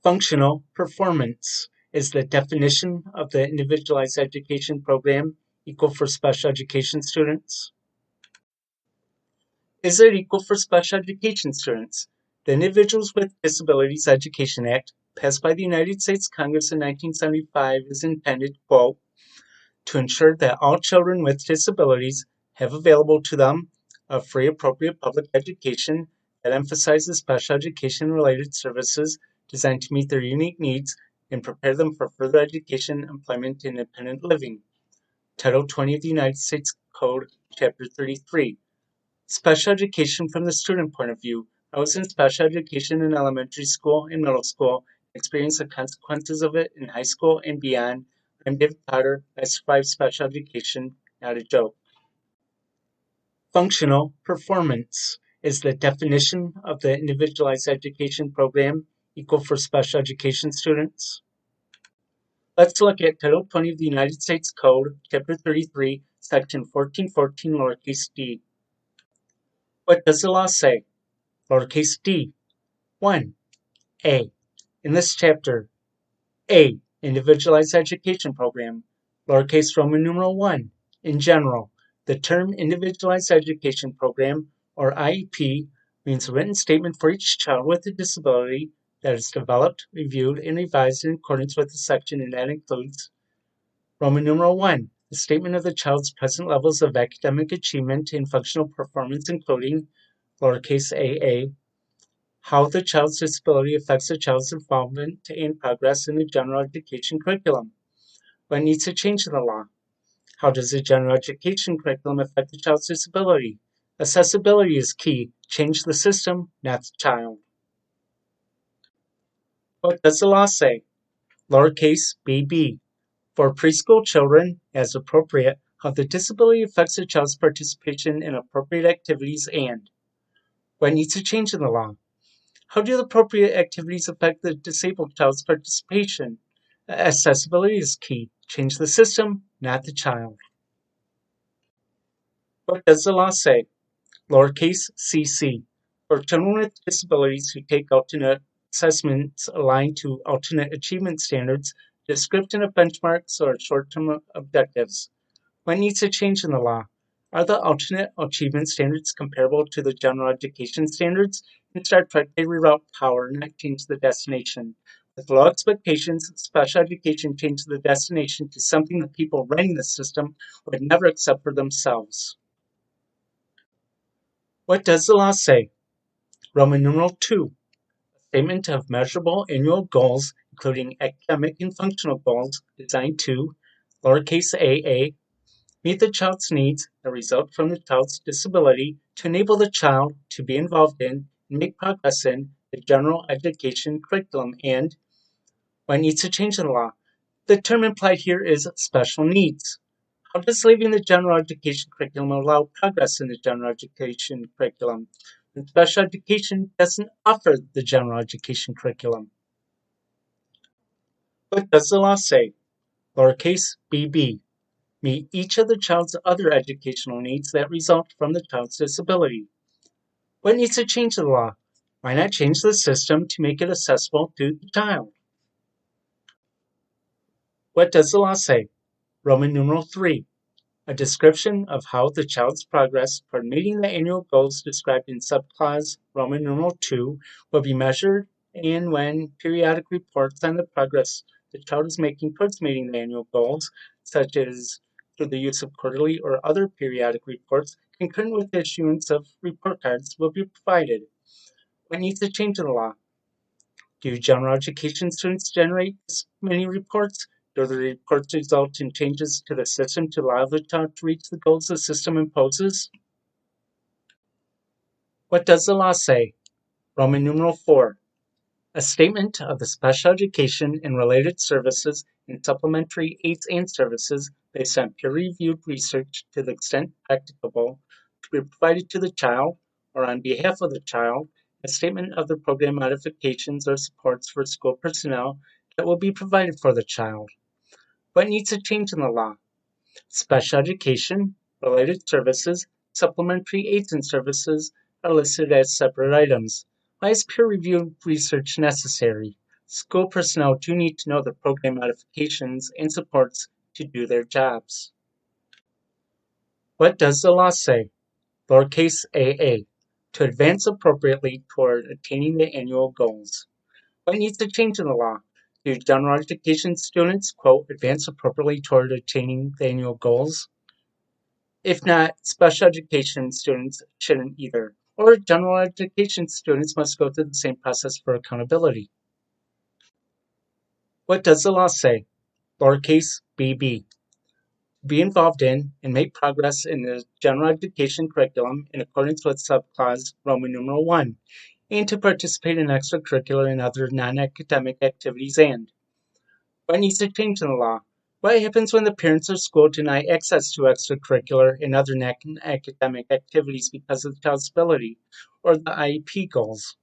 Functional performance is the definition of the individualized education program equal for special education students. Is it equal for special education students? The Individuals with Disabilities Education Act, passed by the United States Congress in 1975, is intended, quote, to ensure that all children with disabilities have available to them a free, appropriate public education that emphasizes special education-related services designed to meet their unique needs and prepare them for further education, employment, and independent living. Title 20 of the United States Code, Chapter 33. Special education from the student point of view. I was in special education in elementary school and middle school, experienced the consequences of it in high school and beyond. I'm David Potter. I survived special education, not a joke. Functional performance is the definition of the individualized education program equal for special education students. Let's look at Title 20 of the United States Code, Chapter 33, Section 1414, lowercase d. What does the law say? Lowercase d. 1. A. In this chapter, A. Individualized Education Program. Lowercase Roman numeral 1. In general, the term Individualized Education Program, or IEP, means a written statement for each child with a disability that is developed, reviewed, and revised in accordance with the section, and that includes Roman numeral 1. The statement of the child's present levels of academic achievement and functional performance, including lowercase aa, how the child's disability affects the child's involvement and progress in the general education curriculum. What needs to change in the law? How does the general education curriculum affect the child's disability? Accessibility is key. Change the system, not the child. What does the law say? Lowercase bb. For preschool children, as appropriate, how the disability affects the child's participation in appropriate activities, and what needs to change in the law? How do the appropriate activities affect the disabled child's participation? Accessibility is key. Change the system, not the child. What does the law say? Lowercase cc. For children with disabilities who take alternate assessments aligned to alternate achievement standards, description of benchmarks, or short-term objectives. What needs to change in the law? Are the alternate achievement standards comparable to the general education standards? In Star Trek, they reroute power, not change the destination. With low expectations, special education changes the destination to something the people running the system would never accept for themselves. What does the law say? Roman numeral 2. A statement of measurable annual goals, including academic and functional goals, designed to, lowercase aa, meet the child's needs that result from the child's disability to enable the child to be involved in and make progress in the general education curriculum, and what needs to change in the law. The term implied here is special needs. How does leaving the general education curriculum allow progress in the general education curriculum? And special education doesn't offer the general education curriculum. What does the law say? Lowercase bb. Meet each of the child's other educational needs that result from the child's disability. What needs to change the law? Why not change the system to make it accessible to the child? What does the law say? Roman numeral 3. A description of how the child's progress toward meeting the annual goals described in subclause Roman numeral 2 will be measured, and when periodic reports on the progress the child is making towards meeting the annual goals, such as through the use of quarterly or other periodic reports, concurrent with the issuance of report cards, will be provided. What needs to change in the law? Do general education students generate this many reports? Do the reports result in changes to the system to allow the child to reach the goals the system imposes? What does the law say? Roman numeral 4. A statement of the special education and related services and supplementary aids and services based on peer-reviewed research to the extent practicable to be provided to the child or on behalf of the child, a statement of the program modifications or supports for school personnel that will be provided for the child. What needs to change in the law? Special education, related services, supplementary aids and services are listed as separate items. Why is peer-reviewed research necessary? School personnel do need to know the program modifications and supports to do their jobs. What does the law say? Lowercase aa. To advance appropriately toward attaining the annual goals. What needs to change in the law? Do general education students, quote, advance appropriately toward attaining the annual goals? If not, special education students shouldn't either. Or general education students must go through the same process for accountability. What does the law say? Lowercase bb. Be involved in and make progress in the general education curriculum in accordance with subclause Roman numeral 1, and to participate in extracurricular and other non-academic activities. And what needs to change in the law? What happens when the parents or school deny access to extracurricular and other academic activities because of the child's ability or the IEP goals?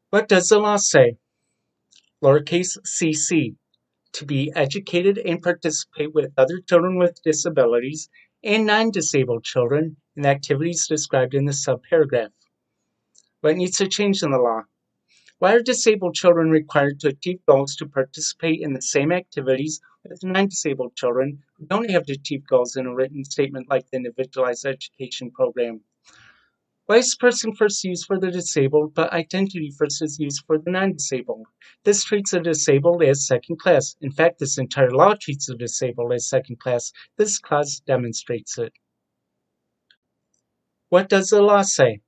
What does the law say? Lowercase cc. To be educated and participate with other children with disabilities and non-disabled children in activities described in the subparagraph. What needs to change in the law? Why are disabled children required to achieve goals to participate in the same activities as non-disabled children who don't have to achieve goals in a written statement like the Individualized Education Program? Why is person first used for the disabled, but identity first is used for the non-disabled? This treats the disabled as second class. In fact, this entire law treats the disabled as second class. This clause demonstrates it. What does the law say?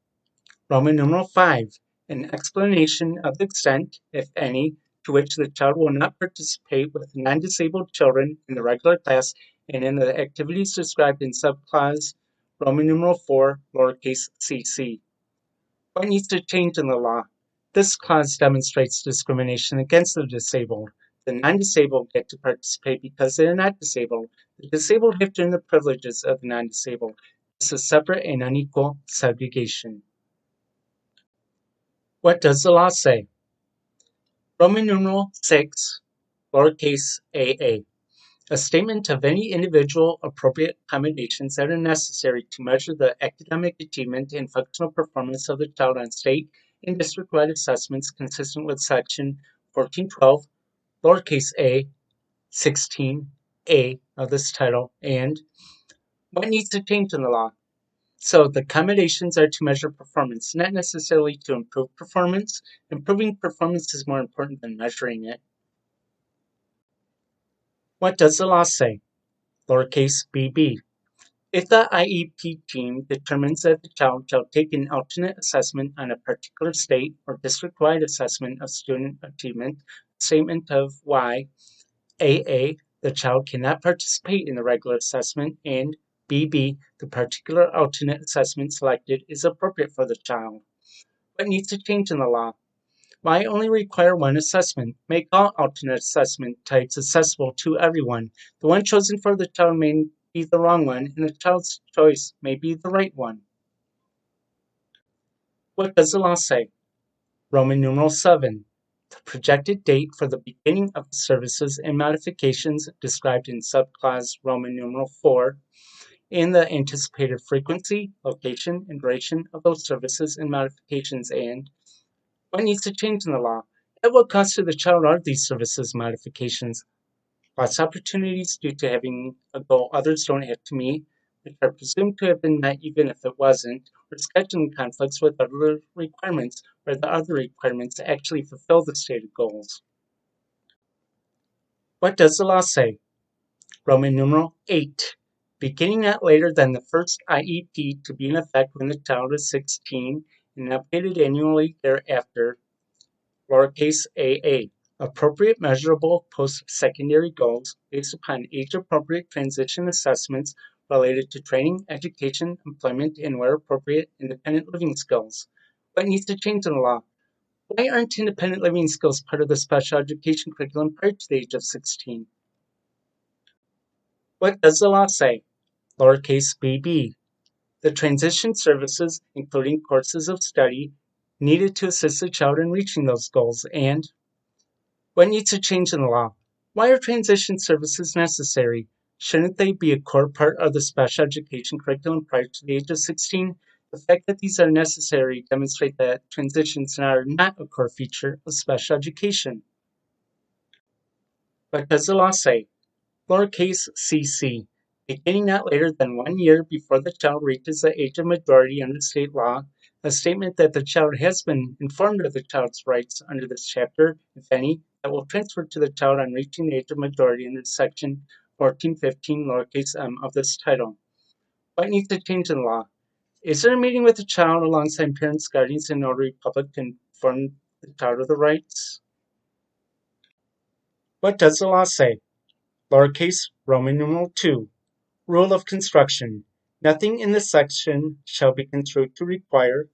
Roman numeral 5. An explanation of the extent, if any, to which the child will not participate with non-disabled children in the regular class and in the activities described in subclause Roman numeral 4, lowercase cc. What needs to change in the law? This clause demonstrates discrimination against the disabled. The non-disabled get to participate because they are not disabled. The disabled have to earn the privileges of the non-disabled. This is separate and unequal segregation. What does the law say? Roman numeral 6, lowercase aa. A statement of any individual appropriate accommodations that are necessary to measure the academic achievement and functional performance of the child on state and district-wide assessments consistent with section 1412, lowercase a, 16a of this title, and what needs to change in the law. So the accommodations are to measure performance, not necessarily to improve performance. Improving performance is more important than measuring it. What does the law say? Lowercase bb. If the IEP team determines that the child shall take an alternate assessment on a particular state or district-wide assessment of student achievement, statement of why AA, the child cannot participate in the regular assessment, and BB, the particular alternate assessment selected is appropriate for the child. What needs to change in the law? Why only require one assessment? Make all alternate assessment types accessible to everyone. The one chosen for the child may be the wrong one, and the child's choice may be the right one. What does the law say? Roman numeral 7. The projected date for the beginning of the services and modifications described in subclause Roman numeral 4, and the anticipated frequency, location, and duration of those services and modifications, and what needs to change in the law? At what cost to the child are these services modifications? Lost opportunities due to having a goal others don't have to meet, which are presumed to have been met even if it wasn't, or scheduling conflicts with other requirements, where the other requirements actually fulfill the stated goals. What does the law say? Roman numeral 8. Beginning not later than the first IEP to be in effect when the child is 16 and updated annually thereafter, lowercase aa. Appropriate measurable post-secondary goals based upon age-appropriate transition assessments related to training, education, employment, and where appropriate, independent living skills. What needs to change in the law? Why aren't independent living skills part of the special education curriculum prior to the age of 16? What does the law say? Lowercase bb. The transition services, including courses of study, needed to assist the child in reaching those goals, and what needs to change in the law? Why are transition services necessary? Shouldn't they be a core part of the special education curriculum prior to the age of 16? The fact that these are necessary demonstrate that transitions are not a core feature of special education. What does the law say? Lowercase cc, beginning not later than 1 year before the child reaches the age of majority under state law, a statement that the child has been informed of the child's rights under this chapter, if any, that will transfer to the child on reaching the age of majority under section 1415 lowercase m of this title. What needs to change in the law? Is there a meeting with the child alongside parents, guardians, and notary public to inform the child of the rights? What does the law say? Lowercase Roman numeral 2. Rule of construction. Nothing in this section shall be construed to require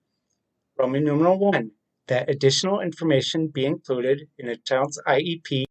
Roman numeral 1. That additional information be included in a child's IEP